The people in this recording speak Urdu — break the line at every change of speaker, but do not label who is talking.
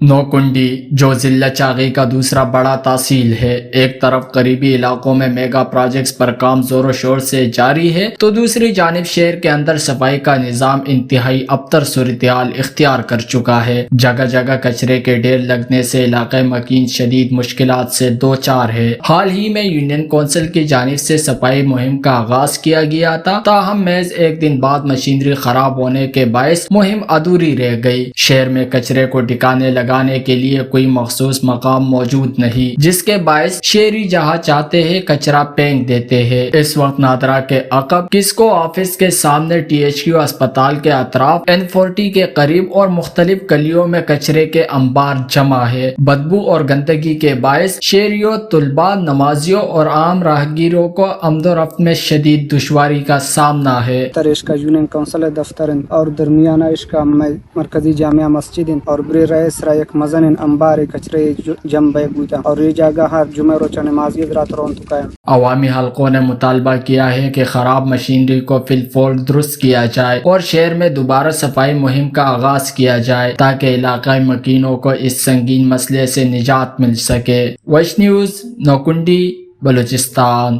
نوکنڈی جو ضلع چاغی کا دوسرا بڑا تحصیل ہے، ایک طرف قریبی علاقوں میں میگا پروجیکٹس پر کام زور و شور سے جاری ہے تو دوسری جانب شہر کے اندر صفائی کا نظام انتہائی ابتر صورتحال اختیار کر چکا ہے۔ جگہ جگہ کچرے کے ڈھیر لگنے سے علاقہ مکین شدید مشکلات سے دوچار ہے۔ حال ہی میں یونین کونسل کی جانب سے صفائی مہم کا آغاز کیا گیا تھا، تاہم محض ایک دن بعد مشینری خراب ہونے کے باعث مہم ادھوری رہ گئی۔ شہر میں کچرے کو ٹھکانے لگانے کے لیے کوئی مخصوص مقام موجود نہیں، جس کے باعث شہری جہاں چاہتے ہیں کچرا پھینک دیتے ہیں۔ اس وقت نادرا کے عقب کسکو آفس کے سامنے THQ اسپتال کے اطراف N40 کے قریب اور مختلف گلیوں میں کچرے کے انبار جمع ہے۔ بدبو اور گندگی کے باعث شہریوں، طلباء، نمازیوں اور عام راہگیروں کو آمد و رفت میں شدید دشواری کا سامنا ہے۔
اس کا یونین کونسل دفتر اور درمیانہ اس کا مرکزی جامع مسجد اور بری رئیس را یک مزن انبار کچرے جم بے بودا اور یہ جگہ ہر جمعہ روچہ نمازی حضرات رون چکا ہے۔
عوامی حلقوں نے مطالبہ کیا ہے کہ خراب مشینری کو فی الفور درست کیا جائے اور شہر میں دوبارہ صفائی مہم کا آغاز کیا جائے تاکہ علاقائی مکینوں کو اس سنگین مسئلے سے نجات مل سکے۔ ویش نیوز، نوکنڈی، بلوچستان۔